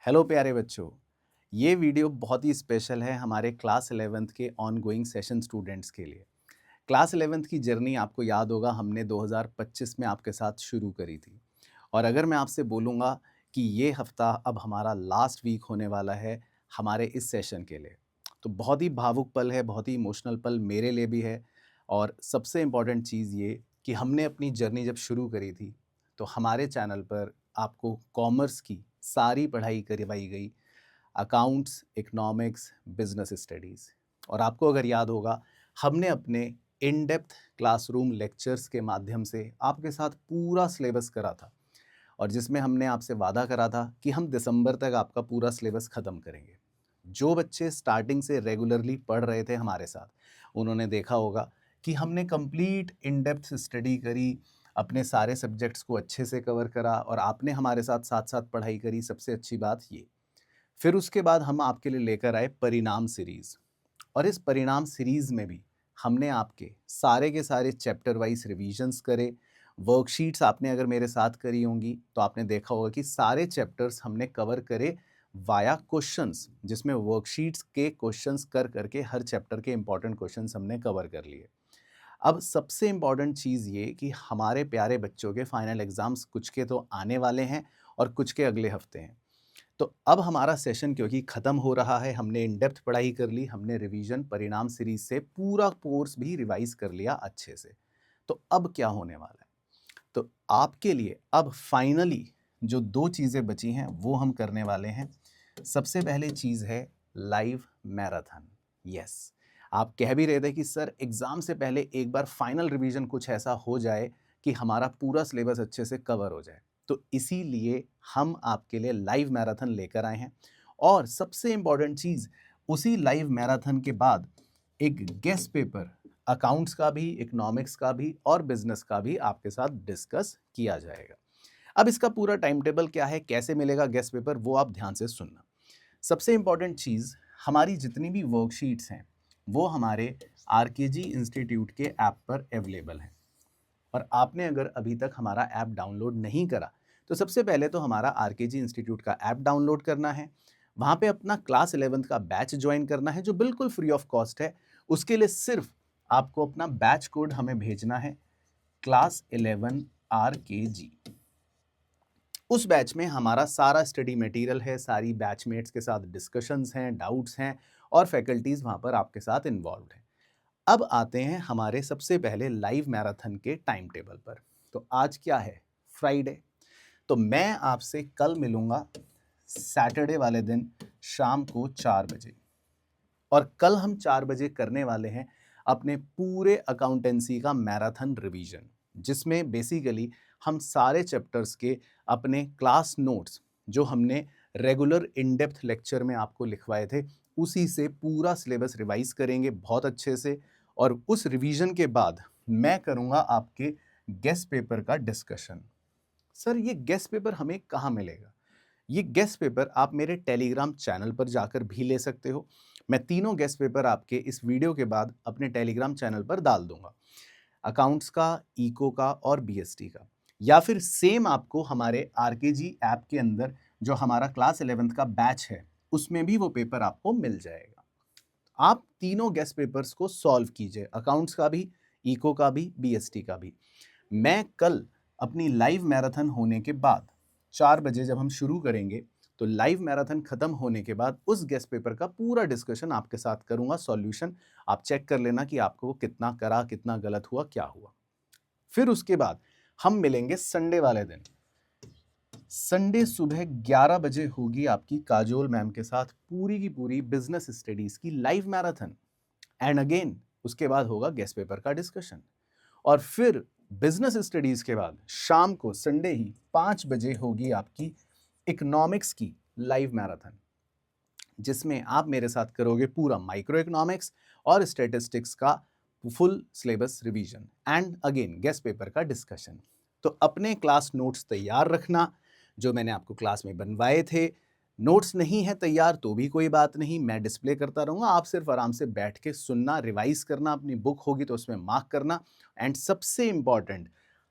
Hello प्यारे बच्चों। ये वीडियो बहुत ही स्पेशल है हमारे क्लास 11th के ऑनगोइंग सेशन स्टूडेंट्स के लिए। क्लास 11th की जर्नी आपको याद होगा, हमने 2025 में आपके साथ शुरू करी थी। और अगर मैं आपसे बोलूँगा कि ये हफ्ता अब हमारा लास्ट वीक होने वाला है हमारे इस सेशन के लिए, तो बहुत ही भावुक पल है, बहुत ही इमोशनल पल मेरे लिए भी है। और सबसे इम्पॉर्टेंट चीज़ ये कि हमने अपनी जर्नी जब शुरू करी थी, तो हमारे चैनल पर आपको कॉमर्स की सारी पढ़ाई करवाई गई, अकाउंट्स, इकोनॉमिक्स, बिजनेस स्टडीज़। और आपको अगर याद होगा, हमने अपने इन डेप्थ क्लासरूम लेक्चर्स के माध्यम से आपके साथ पूरा सिलेबस करा था, और जिसमें हमने आपसे वादा करा था कि हम दिसंबर तक आपका पूरा सिलेबस ख़त्म करेंगे। जो बच्चे स्टार्टिंग से रेगुलरली पढ़ रहे थे हमारे साथ, उन्होंने देखा होगा कि हमने कंप्लीट इन डेप्थ स्टडी करी, अपने सारे सब्जेक्ट्स को अच्छे से कवर करा, और आपने हमारे साथ साथ साथ पढ़ाई करी। सबसे अच्छी बात ये, फिर उसके बाद हम आपके लिए लेकर आए परिणाम सीरीज़। और इस परिणाम सीरीज़ में भी हमने आपके सारे के सारे चैप्टर वाइज रिवीजन्स करे। वर्कशीट्स आपने अगर मेरे साथ करी होंगी तो आपने देखा होगा कि सारे चैप्टर्स हमने कवर करे वाया क्वेश्चंस, जिसमें वर्कशीट्स के क्वेश्चंस कर करके हर चैप्टर के इंपॉर्टेंट क्वेश्चंस हमने कवर कर लिए। अब सबसे इम्पॉर्टेंट चीज़ ये कि हमारे प्यारे बच्चों के फाइनल एग्ज़ाम्स कुछ के तो आने वाले हैं और कुछ के अगले हफ्ते हैं। तो अब हमारा सेशन क्योंकि ख़त्म हो रहा है, हमने इन डेप्थ पढ़ाई कर ली, हमने रिवीजन परिणाम सीरीज से पूरा कोर्स भी रिवाइज कर लिया अच्छे से। तो अब क्या होने वाला है? तो आपके लिए अब फाइनली जो दो चीज़ें बची हैं वो हम करने वाले हैं। सबसे पहले चीज़ है लाइव मैराथन। यस, आप कह भी रहे थे कि सर एग्ज़ाम से पहले एक बार फाइनल रिवीजन कुछ ऐसा हो जाए कि हमारा पूरा सिलेबस अच्छे से कवर हो जाए। तो इसीलिए हम आपके लिए लाइव मैराथन लेकर आए हैं। और सबसे इम्पॉर्टेंट चीज़, उसी लाइव मैराथन के बाद एक गेस्ट पेपर अकाउंट्स का भी, इकोनॉमिक्स का भी और बिजनेस का भी आपके साथ डिस्कस किया जाएगा। अब इसका पूरा टाइम टेबल क्या है, कैसे मिलेगा गेस्ट पेपर, वो आप ध्यान से सुनना। सबसे इम्पॉर्टेंट चीज़, हमारी जितनी भी वर्कशीट्स हैं वो हमारे आरकेजी इंस्टीट्यूट के ऐप पर अवेलेबल हैं। और आपने अगर अभी तक हमारा ऐप डाउनलोड नहीं करा, तो सबसे पहले तो हमारा आरकेजी इंस्टीट्यूट का ऐप डाउनलोड करना है। वहाँ पे अपना क्लास 11th का बैच ज्वाइन करना है जो बिल्कुल फ्री ऑफ कॉस्ट है। उसके लिए सिर्फ आपको अपना बैच कोड हमें भेजना है, क्लास 11 आरकेजी। उस बैच में हमारा सारा स्टडी मटेरियल है, सारी बैचमेट्स के साथ डिस्कशंस हैं, डाउट्स हैं, और फैकल्टीज़ वहाँ पर आपके साथ इन्वॉल्व हैं। अब आते हैं हमारे सबसे पहले लाइव मैराथन के टाइम टेबल पर। तो आज क्या है? फ्राइडे। तो मैं आपसे कल मिलूंगा सैटरडे वाले दिन शाम को 4 बजे। और कल हम 4 बजे करने वाले हैं अपने पूरे अकाउंटेंसी का मैराथन रिवीजन, जिसमें बेसिकली हम सारे चैप्टर्स के अपने क्लास नोट्स जो हमने रेगुलर इन डेप्थ लेक्चर में आपको लिखवाए थे, उसी से पूरा सिलेबस रिवाइज करेंगे बहुत अच्छे से। और उस रिवीजन के बाद मैं करूंगा आपके गेस्ट पेपर का डिस्कशन। सर ये गेस्ट पेपर हमें कहाँ मिलेगा? ये गेस्ट पेपर आप मेरे टेलीग्राम चैनल पर जाकर भी ले सकते हो। मैं तीनों गेस्ट पेपर आपके इस वीडियो के बाद अपने टेलीग्राम चैनल पर डाल दूंगा, अकाउंट्स का, इको का और बीएसटी का। या फिर सेम आपको हमारे आरकेजी ऐप के अंदर जो हमारा क्लास 11th का बैच है, उसमें भी वो पेपर आपको मिल जाएगा। आप तीनों गेस्ट पेपर्स को सॉल्व कीजिए, अकाउंट्स का भी, इको का भी, बीएसटी का भी। मैं कल अपनी लाइव मैराथन होने के बाद 4 बजे जब हम शुरू करेंगे, तो लाइव मैराथन खत्म होने के बाद उस गेस्ट पेपर का पूरा डिस्कशन आपके साथ करूंगा, सॉल्यूशन। आप चेक कर लेना कि आपको कितना करा, कितना गलत हुआ, क्या हुआ। फिर उसके बाद हम मिलेंगे संडे वाले दिन। संडे सुबह 11 बजे होगी आपकी काजोल मैम के साथ पूरी की पूरी बिजनेस स्टडीज की लाइव मैराथन। एंड अगेन उसके बाद होगा गेस्ट पेपर का डिस्कशन। और फिर बिजनेस स्टडीज के बाद शाम को संडे ही 5 बजे होगी आपकी इकोनॉमिक्स की लाइव मैराथन, जिसमें आप मेरे साथ करोगे पूरा माइक्रो इकोनॉमिक्स और स्टैटिस्टिक्स का full syllabus revision and again guest paper का डिस्कशन। तो अपने क्लास नोट्स तैयार रखना, जो मैंने आपको क्लास में बनवाए थे। नोट्स नहीं है तैयार तो भी कोई बात नहीं, मैं डिस्प्ले करता रहूँगा, आप सिर्फ आराम से बैठ के सुनना, रिवाइज करना, अपनी बुक होगी तो उसमें मार्क करना। एंड सबसे इम्पॉर्टेंट,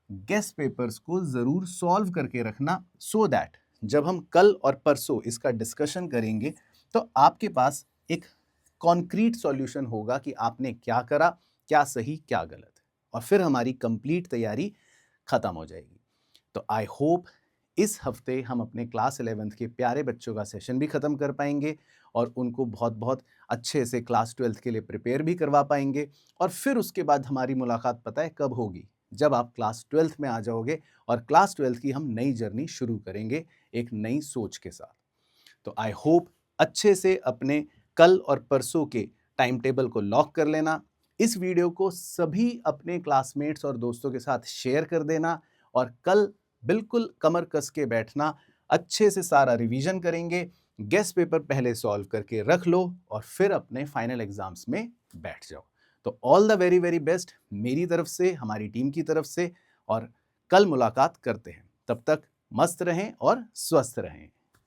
गेस्ट पेपर्स को ज़रूर सॉल्व करके रखना, सो दैट जब हम कल और परसों इसका डिस्कशन करेंगे तो आपके पास एक कॉन्क्रीट सॉल्यूशन होगा कि आपने क्या करा, क्या सही क्या गलत, और फिर हमारी कंप्लीट तैयारी खत्म हो जाएगी। तो आई होप इस हफ्ते हम अपने क्लास 11th के प्यारे बच्चों का सेशन भी खत्म कर पाएंगे और उनको बहुत बहुत अच्छे से क्लास 12th के लिए प्रिपेयर भी करवा पाएंगे। और फिर उसके बाद हमारी मुलाकात पता है कब होगी? जब आप क्लास 12th में आ जाओगे और क्लास 12th की हम नई जर्नी शुरू करेंगे एक नई सोच के साथ। तो आई होप अच्छे से अपने कल और परसों के टाइम टेबल को लॉक कर लेना। इस वीडियो को सभी अपने क्लासमेट्स और दोस्तों के साथ शेयर कर देना और कल बिल्कुल कमर कस के बैठना, अच्छे से सारा रिवीजन करेंगे, गेस्ट पेपर पहले सॉल्व करके रख लो और फिर अपने फाइनल एग्जाम्स में बैठ जाओ। तो all the very very best मेरी तरफ से, हमारी टीम की तरफ से, और कल मुलाकात करते हैं। तब तक मस्त रहें और स्वस्थ रहें।